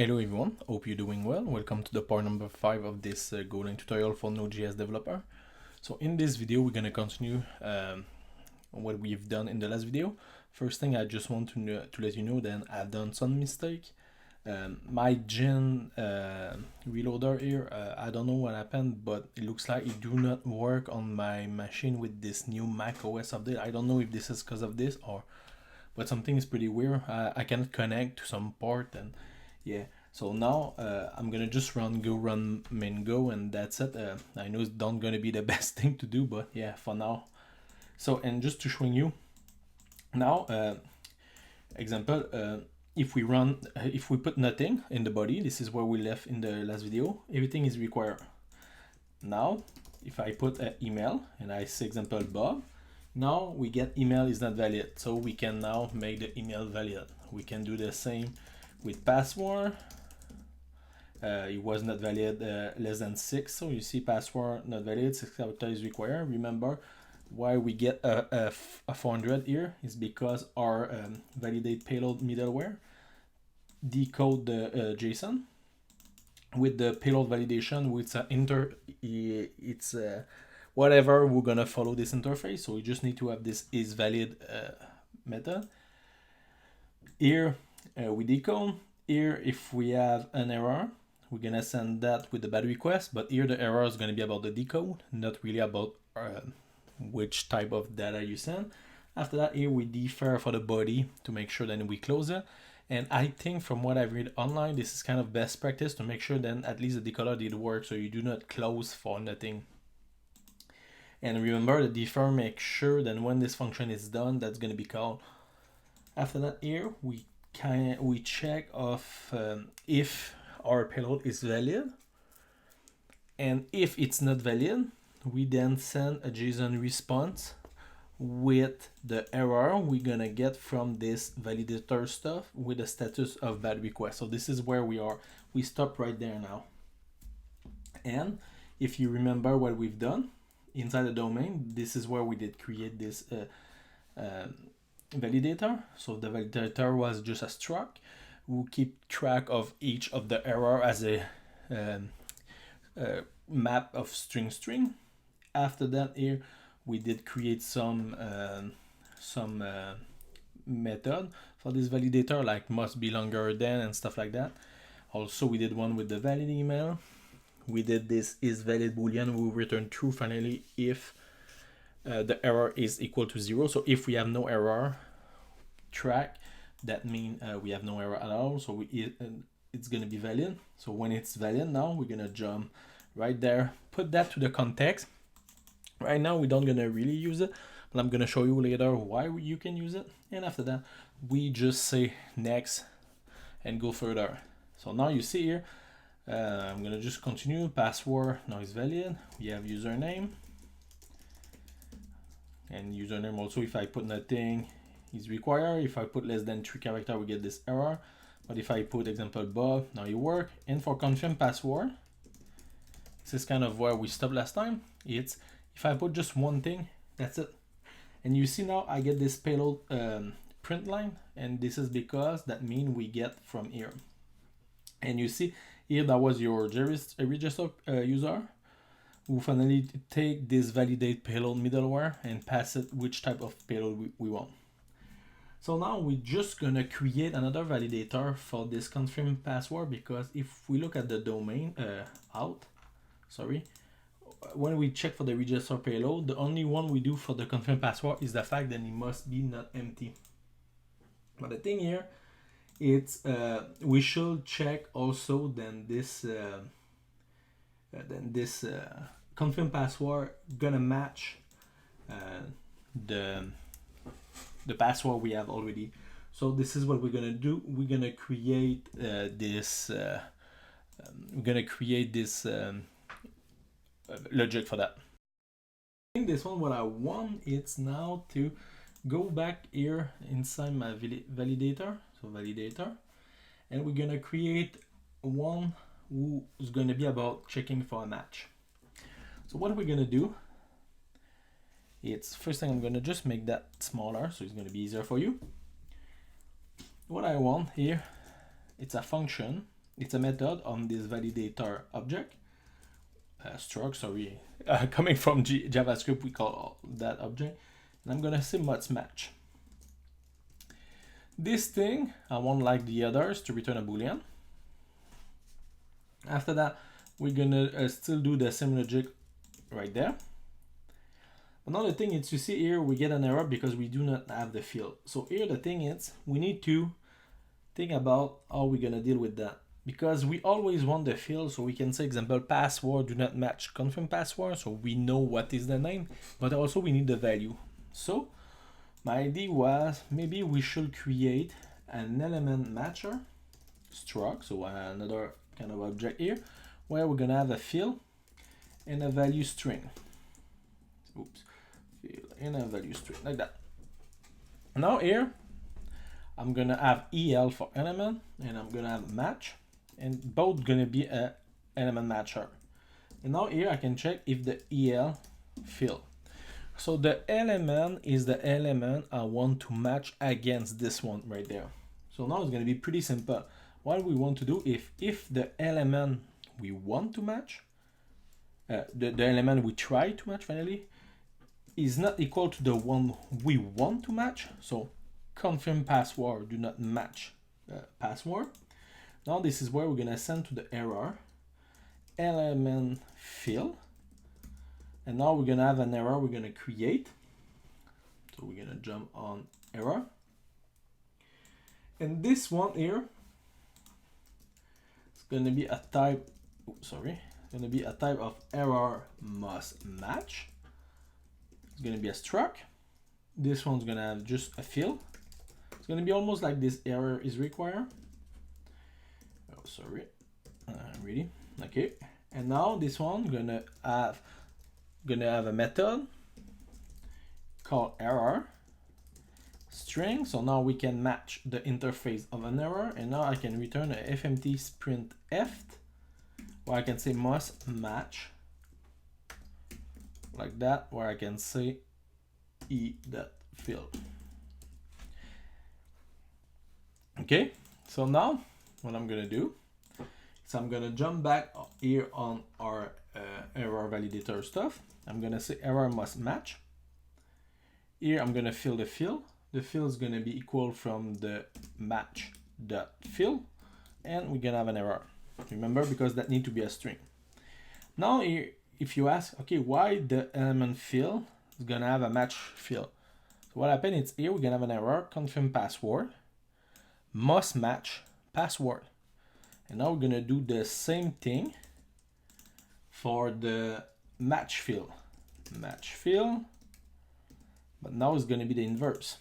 Hello everyone, hope you're doing well. Welcome to the part number 5 of this Golang tutorial for Node.js developer. So in this video, we're going to continue what we've done in the last video. First thing, I just want to let you know that I've done some mistake. My gen reloader here, I don't know what happened, but it looks like it do not work on my machine with this new Mac OS update. I don't know if this is because of this but something is pretty weird. I cannot connect to some port and yeah, so now I'm gonna just run main go and that's it. I know it's not gonna be the best thing to do, but yeah, for now. So, and just to show you now, example, if we put nothing in the body, this is where we left in the last video, everything is required. Now, if I put an email and I say example Bob, now we get email is not valid. So we can now make the email valid. We can do the same with password. It was not valid less than 6, so you see password not valid, 6 characters is required. Remember why we get a 400 here is because our validate payload middleware decode the JSON with the payload validation with it's whatever we're gonna follow this interface. So we just need to have this is valid method here. We decode here. If we have an error, we're gonna send that with the bad request, but here the error is gonna be about the decode, not really about which type of data you send. After that, here we defer for the body to make sure that we close it. And I think from what I've read online, this is kind of best practice to make sure then at least the decoder did work, so you do not close for nothing. And remember the defer, make sure that when this function is done, that's gonna be called. After that, here we check of if our payload is valid, and if it's not valid, we then send a JSON response with the error we're gonna get from this validator stuff with the status of bad request. So this is where we are. We stop right there now. And if you remember what we've done inside the domain, this is where we did create this validator. So the validator was just a struct. We'll keep track of each of the error as a map of string. After that, here we did create some method for this validator, like must be longer than and stuff like that. Also, we did one with the valid email. We did this is valid boolean. We return true finally if the error is equal to 0. So if we have no error track, that means we have no error at all. So it's gonna be valid. So when it's valid, now we're gonna jump right there, put that to the context. Right now we don't gonna really use it, but I'm gonna show you later why you can use it. And after that, we just say next and go further. So now you see here, I'm gonna just continue. Password now is valid. We have username, and username also, if I put nothing is required. If I put less than 3 characters, we get this error. But if I put example Bob, now it work. And for confirm password, this is kind of where we stopped last time. It's if I put just one thing, that's it. And you see now I get this payload print line, and this is because that means we get from here. And you see here that was your register user who finally take this validate payload middleware and pass it which type of payload we want. So now we're just gonna create another validator for this confirm password, because if we look at the domain when we check for the register payload, the only one we do for the confirm password is the fact that it must be not empty. But the thing here, it's we should check also then this confirm password gonna match the password we have already. So this is what we're gonna do. We're gonna create this logic for that. I think this one, what I want, it's now to go back here inside my validator, so validator, and we're gonna create one who's gonna be about checking for a match. So what we're gonna do, it's first thing I'm gonna just make that smaller so it's gonna be easier for you. What I want here, it's a function It's a method on this validator object. Struct, sorry, coming from JavaScript, we call that object. And I'm gonna say must match. This thing, I won't like the others to return a boolean. After that, we're gonna still do the same logic right there. Another thing is, you see here, we get an error because we do not have the field. So here the thing is, we need to think about how we're gonna deal with that. Because we always want the field, so we can say, example, password do not match confirm password, so we know what is the name, but also we need the value. So my idea was, maybe we should create an element matcher struct, so another kind of object here, where we're gonna have a field and a value string. Oops, field and a value string, like that. Now here, I'm gonna have EL for element, and I'm gonna have match, and both gonna be a element matcher. And now here I can check if the EL field. So the element is the element I want to match against this one right there. So now it's gonna be pretty simple. What we want to do, if the element we want to match, the element we try to match finally, is not equal to the one we want to match, so confirm password do not match password. Now this is where we're gonna send to the error element field, and now we're gonna have an error we're gonna create. So we're gonna jump on error, and this one here is gonna be a type. Sorry, it's gonna be a type of error must match. It's gonna be a struct. This one's gonna have just a field. It's gonna be almost like this error is required. Oh, sorry, really, okay. And now this one gonna have a method called error string. So now we can match the interface of an error, and now I can return a fmt sprint f, where I can say must match, like that, where I can say e that field. Okay, so now what I'm gonna do is I'm gonna jump back here on our error validator stuff. I'm gonna say error must match. Here I'm gonna fill the field. The field is gonna be equal from the match dot fill, and we're gonna have an error. Remember, because that need to be a string. Now here, if you ask, okay, why the element field is gonna have a match field? So what happened is here we're gonna have an error confirm password must match password. And now we're gonna do the same thing for the match field. Match field, but now it's gonna be the inverse.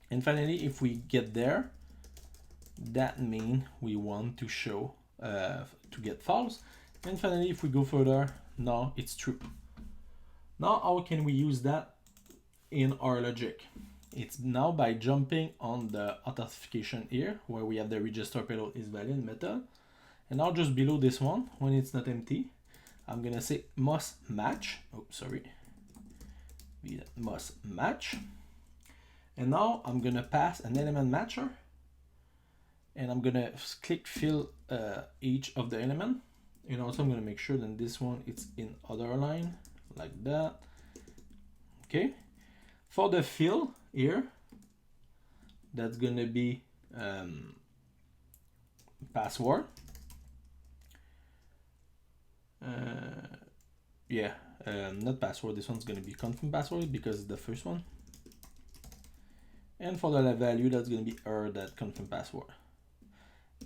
And finally, if we get there, that means we want to show to get false. And finally, if we go further, now it's true. Now, how can we use that in our logic? It's now by jumping on the authentication here, where we have the register payload is valid method. And now just below this one, when it's not empty, I'm gonna say must match. Oh, sorry. Must match. And now I'm gonna pass an element matcher, and I'm gonna click fill each of the element. And also I'm gonna make sure that this one it's in other line, like that. Okay. For the fill here, that's gonna be password. Not password. This one's gonna be confirm password because it's the first one. And for the value, that's gonna be error that confirm password.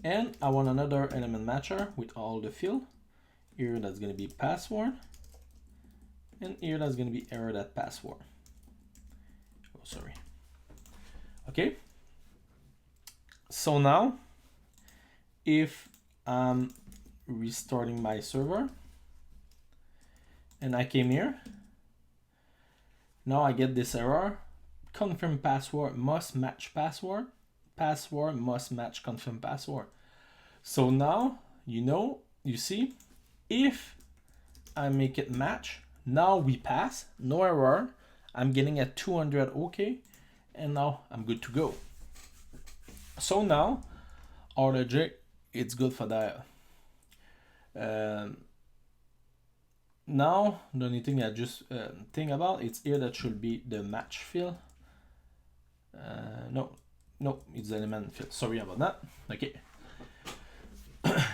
And I want another element matcher with all the field. Here that's gonna be password, and here that's gonna be error that password. Oh, sorry. Okay. So now, if I'm restarting my server and I came here, now I get this error. Confirm password must match password. Password must match confirm password. So now, you see, if I make it match, now we pass, no error. I'm getting a 200 OK, and now I'm good to go. So now our logic it's good for that. Now the only thing I just think about, it's here that should be the match field. No, it's the element field. Sorry about that. Okay.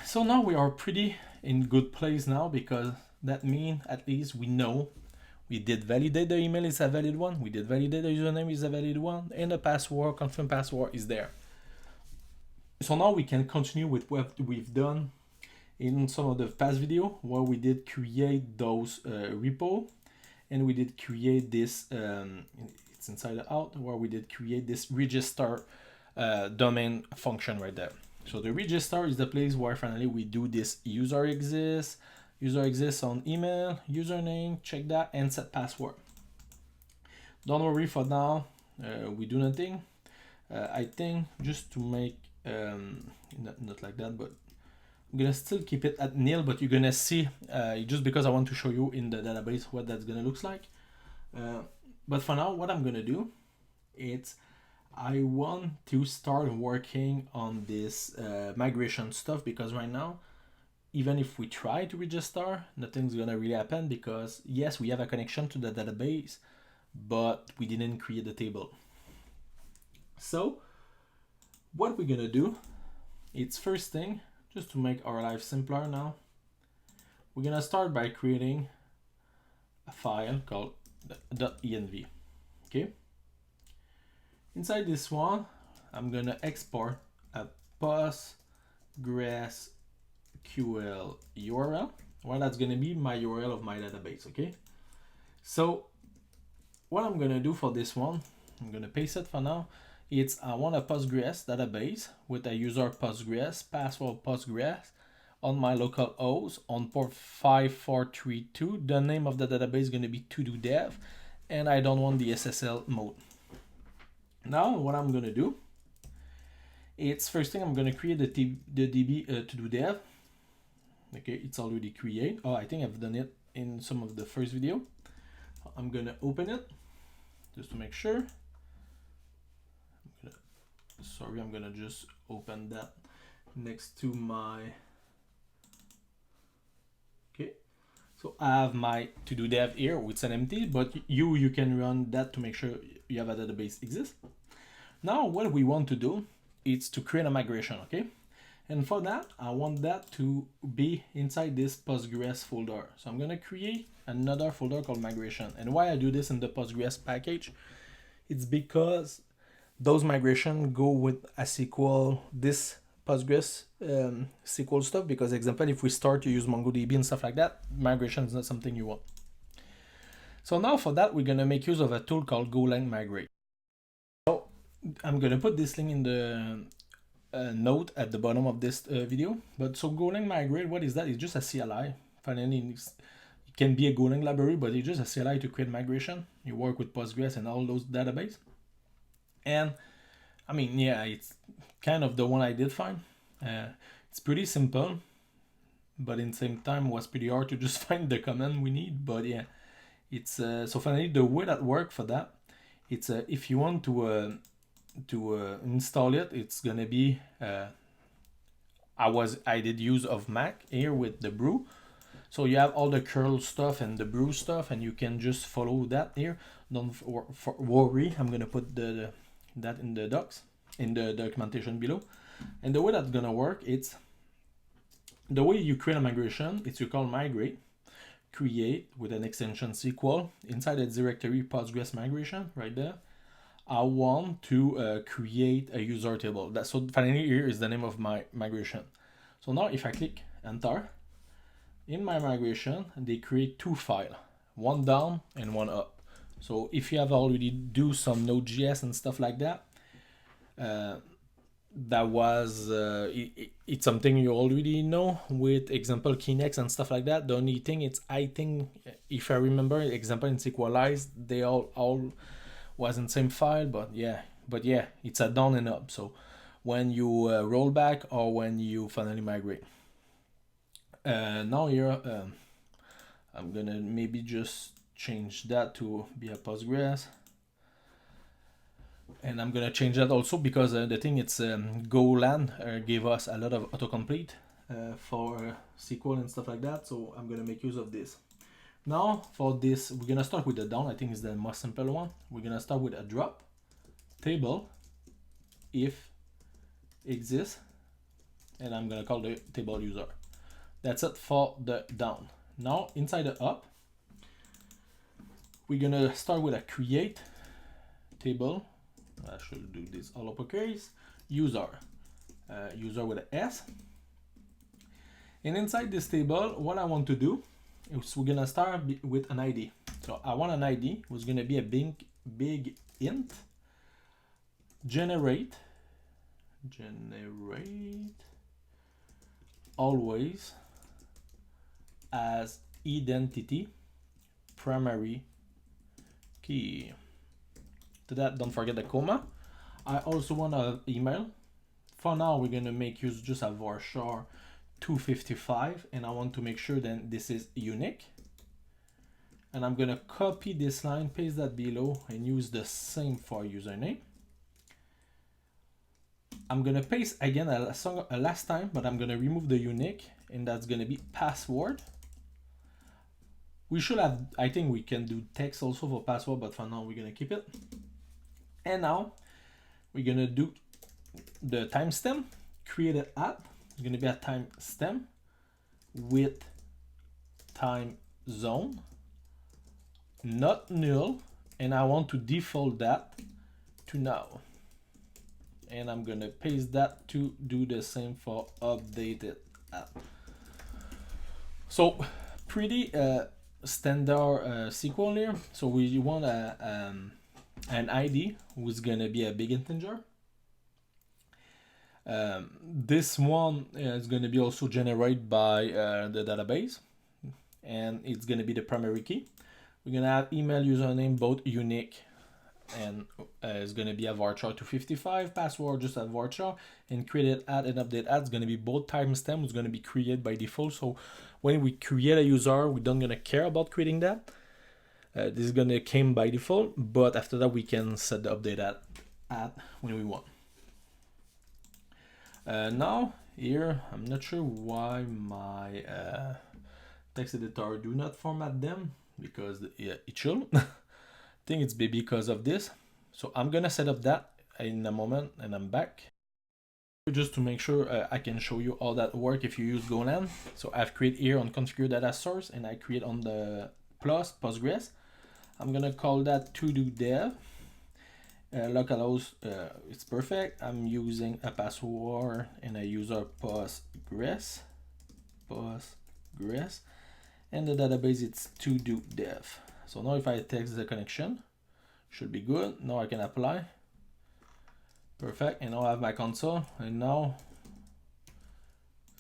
So now we are pretty in good place now, because that means at least we know we did validate the email is a valid one, we did validate the username is a valid one, and the password, confirm password, is there. So now we can continue with what we've done in some of the past video, where we did create those repo, and we did create this, it's inside the out, where we did create this register domain function right there. So the register is the place where finally we do this user exists on email, username, check that, and set password. Don't worry for now, we do nothing. I think just to make, not like that, but I'm gonna still keep it at nil, but you're gonna see, just because I want to show you in the database what that's gonna look like. But for now, what I'm gonna do, it's I want to start working on this migration stuff, because right now, even if we try to register, nothing's gonna really happen, because yes, we have a connection to the database, but we didn't create the table. So what we're gonna do, it's first thing, just to make our life simpler now, we're gonna start by creating a file called .env. Okay. Inside this one, I'm gonna export a Postgres QL URL. Well, that's gonna be my URL of my database. Okay. So what I'm gonna do for this one, I'm gonna paste it for now. It's I want a Postgres database with a user Postgres, password Postgres, on my local host on port 5432. The name of the database is going to be to-do-dev, and I don't want the SSL mode. Now what I'm going to do, it's first thing I'm going to create the DB to-do-dev. Okay, it's already created. Oh, I think I've done it in some of the first video. I'm going to open it just to make sure. I'm gonna just open that next to my, okay, so I have my to-do dev here with an empty, but you can run that to make sure you have a database exists. Now what we want to do is to create a migration. Okay, and for that I want that to be inside this Postgres folder. So I'm gonna create another folder called migration. And why I do this in the Postgres package, it's because those migration go with a SQL, this Postgres SQL stuff, because example, if we start to use MongoDB and stuff like that, migration is not something you want. So now for that, we're gonna make use of a tool called Golang Migrate. So I'm gonna put this link in the note at the bottom of this video. But so Golang Migrate, what is that? It's just a CLI. Finally, it can be a Golang library, but it's just a CLI to create migration. You work with Postgres and all those databases. And I mean, yeah, it's kind of the one I did find. It's pretty simple, but in the same time was pretty hard to just find the command we need. But yeah, it's so finally the way that work for that, it's if you want to install it, it's gonna be I did use of Mac here with the brew. So you have all the curl stuff and the brew stuff, and you can just follow that here. Don't worry, I'm gonna put that in the docs, in the documentation below. And the way that's gonna work, it's the way you create a migration. It's you call migrate, create with an extension SQL inside the directory Postgres migration right there. I want to create a user table. So finally here is the name of my migration. So now if I click enter, in my migration, they create two files, one down and one up. So if you have already do some Node.js and stuff like that, that was it's something you already know with example Kinex and stuff like that. The only thing it's, I think if I remember, example in Finalize, they all was in the same file, but yeah, it's a down and up. So when you roll back or when you finally migrate. Now here I'm gonna maybe just change that to be a Postgres. And I'm gonna change that also because the thing it's Golang gave us a lot of autocomplete for SQL and stuff like that, so I'm gonna make use of this. Now for this, we're gonna start with the down. I think it's the most simple one. We're gonna start with a drop table if exists, and I'm gonna call the table user. That's it for the down. Now inside the up, we're gonna start with a create table. I should do this all uppercase. User with an S. And inside this table, what I want to do is we're gonna start with an ID. So I want an ID who's gonna be a big int. Generate always as identity primary key. To that, don't forget the comma. I also want an email. For now, we're gonna make use just of varchar 255, and I want to make sure that this is unique. And I'm gonna copy this line, paste that below, and use the same for username. I'm gonna paste again a last time, but I'm gonna remove the unique, and that's gonna be password. We should have, I think we can do text also for password, but for now we're gonna keep it. And now we're gonna do the timestamp, create an at. It's gonna be a timestamp with time zone, not null, and I want to default that to now. And I'm gonna paste that to do the same for updated app. So pretty standard SQL here. So we want an ID who's gonna be a big integer. This one is gonna be also generated by the database, and it's gonna be the primary key. We're gonna have email, username, both unique, and it's gonna be a varchar 255, password just a varchar, and created at and update at is gonna be both timestamp. It's gonna be created by default. So when we create a user, we don't gonna care about creating that. This is gonna come by default, but after that we can set the update at when we want. Now here, I'm not sure why my text editor do not format them, because it should. I think it's because of this. So I'm gonna set up that in a moment, and I'm back. Just to make sure I can show you all that work if you use Golang. So I've created here on configure data source, and I create on the plus Postgres. I'm gonna call that to do dev. Localhost, it's perfect. I'm using a password and a user Postgres, and the database it's to do dev. So now if I text the connection, should be good. Now I can apply. Perfect. And now I have my console, and now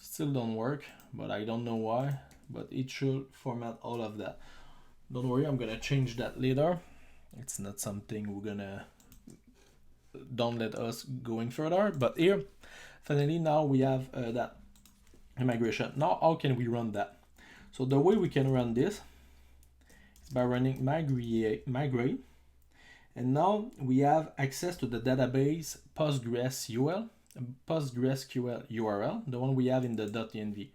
still don't work, but I don't know why, but it should format all of that. Don't worry, I'm gonna change that later. It's not something we're gonna, don't let us going further. But here, finally, now we have that migration. Now, how can we run that? So the way we can run this is by running migrate. And now we have access to the database PostgreSQL URL, the one we have in the .env.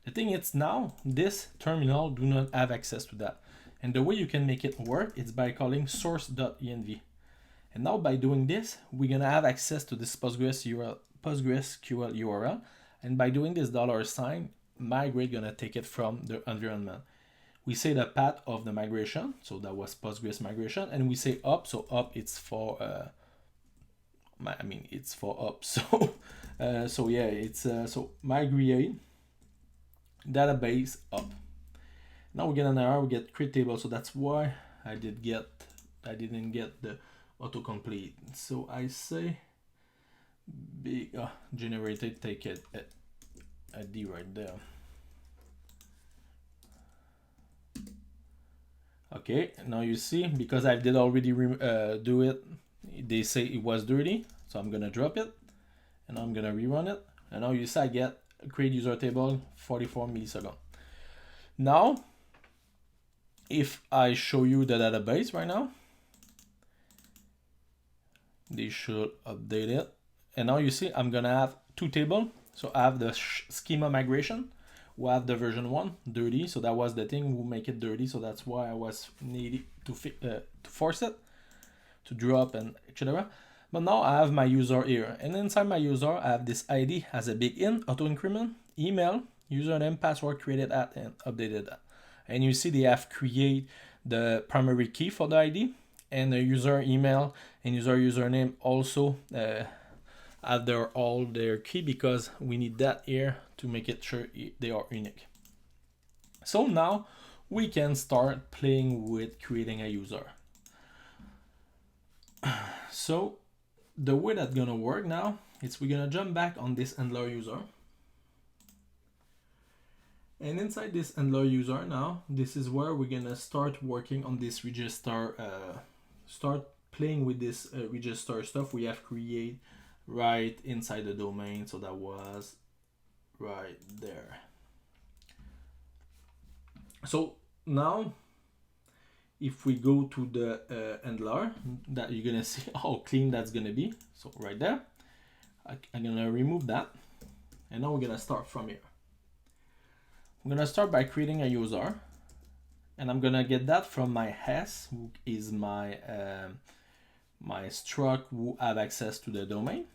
The thing is now, this terminal do not have access to that. And the way you can make it work is by calling source.env. And now by doing this, we're gonna have access to this PostgreSQL URL. And by doing this $, migrate gonna take it from the environment. We say the path of the migration, so that was Postgres migration, and we say up, so up it's for it's for up. So so yeah, it's so migrate database up. Now we get an error, we get create table, so that's why I didn't get the autocomplete. So I say big generated, take it a D right there. Okay, now you see, because I did already do it, they say it was dirty, so I'm gonna drop it, and I'm gonna rerun it, and now you see I get create user table 44 milliseconds. Now, if I show you the database right now, They should update it. And now you see I'm gonna have two tables. So I have the schema migration. We have the version 1 dirty, so that was the thing. We'll make it dirty, so that's why I was needed to force it to drop and etc. But now I have my user here, and inside my user I have this ID as a big in, auto increment, email, username, password created at, and updated at. And you see they have create the primary key for the ID, and the user email and user username also have all their key, because we need that here to make it sure they are unique. So now we can start playing with creating a user. So the way that's gonna work now is we're gonna jump back on this handler user. And inside this handler user now, this is where we're gonna start working on this register, start playing with this register stuff we have created right inside the domain. So that was right there. So now if we go to the handler, that you're gonna see how clean that's gonna be. So right there, I'm gonna remove that, and now we're gonna start from here. I'm gonna start by creating a user, and I'm gonna get that from my S, who is my my struct who have access to the domain.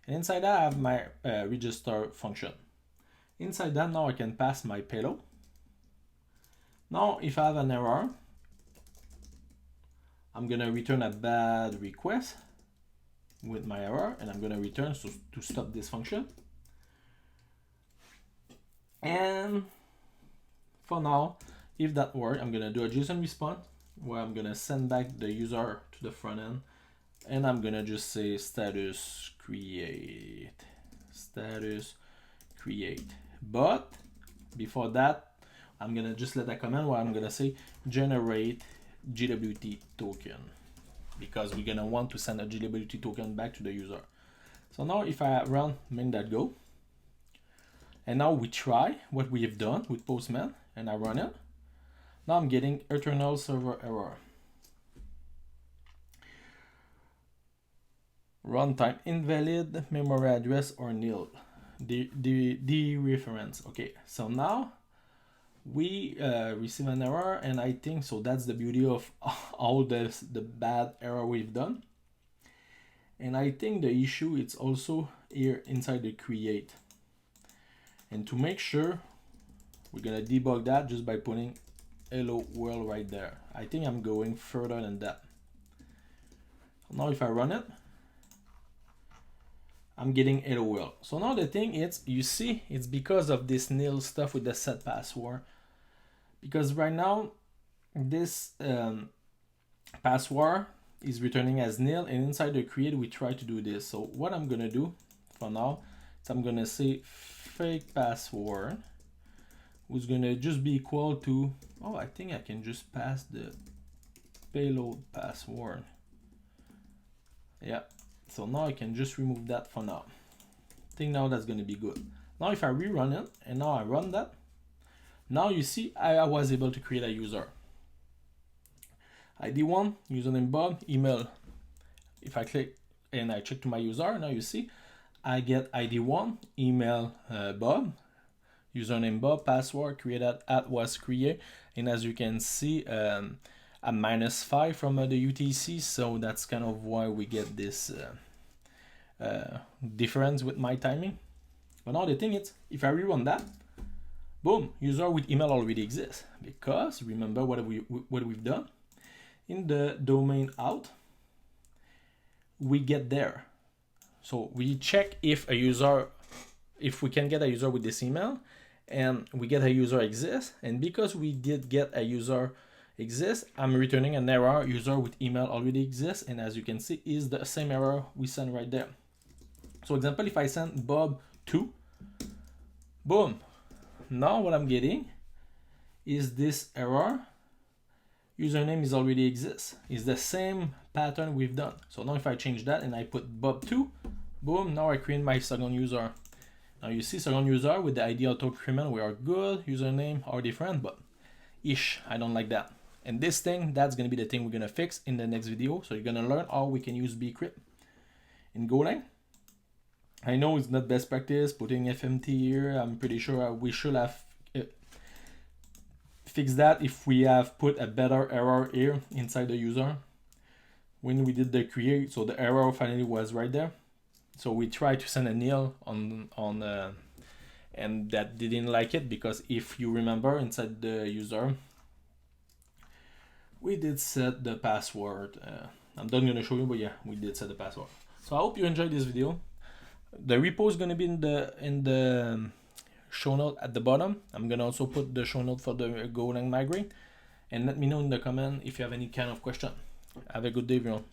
And inside that I have my register function. Inside that now I can pass my payload. Now if I have an error, I'm gonna return a bad request with my error, and I'm gonna return to stop this function. And for now, if that works, I'm gonna do a JSON response where I'm gonna send back the user to the front end, and I'm gonna just say status create. But before that, I'm gonna just let a command where I'm gonna say generate GWT token, because we're gonna want to send a GWT token back to the user. So now if I run main.go, and now we try what we have done with Postman, and I run it. Now I'm getting eternal server error. Runtime invalid, memory address or nil. The reference. Okay, so now we receive an error, and I think so that's the beauty of all the bad error we've done. And I think the issue it's also here inside the create. And to make sure, we're gonna debug that just by putting hello world right there. I think I'm going further than that. Now if I run it, I'm getting hello world. So now the thing is, you see, it's because of this nil stuff with the set password. Because right now, this password is returning as nil, and inside the create we try to do this. So what I'm gonna do for now is I'm gonna say fake password, who's gonna just be equal to, oh, I think I can just pass the payload password. Yeah, so now I can just remove that for now. I think now that's gonna be good. Now if I rerun it, and now I run that, now you see I was able to create a user. ID1, username Bob, email. If I click and I check to my user, now you see I get ID1, email Bob, username Bob, password created at was created, and as you can see, a -5 from the UTC, so that's kind of why we get this difference with my timing. But now the thing is, if I rerun that, boom, user with email already exists, because remember what we've done in the domain out, we get there. So we check if we can get a user with this email, and we get a user exists, and because we did get a user exists, I'm returning an error, user with email already exists, and as you can see is the same error we sent right there. So example, if I send Bob 2, boom, now what I'm getting is this error, username is already exists, is the same pattern we've done. So now if I change that and I put Bob 2, boom, now I create my second user. Now you see second user with the ID auto increment, we are good, username are different, but I don't like that. And this thing, that's gonna be the thing we're gonna fix in the next video. So you're gonna learn how we can use bcrypt in Golang. I know it's not best practice putting FMT here. I'm pretty sure we should have fixed that if we have put a better error here inside the user when we did the create. So the error finally was right there. So we tried to send a nil on and that didn't like it, because if you remember inside the user we did set the password. I'm not gonna show you, but yeah, we did set the password. So I hope you enjoyed this video. The repo is gonna be in the show note at the bottom. I'm gonna also put the show note for the Golang migrate, and let me know in the comment if you have any kind of question. Have a good day, everyone.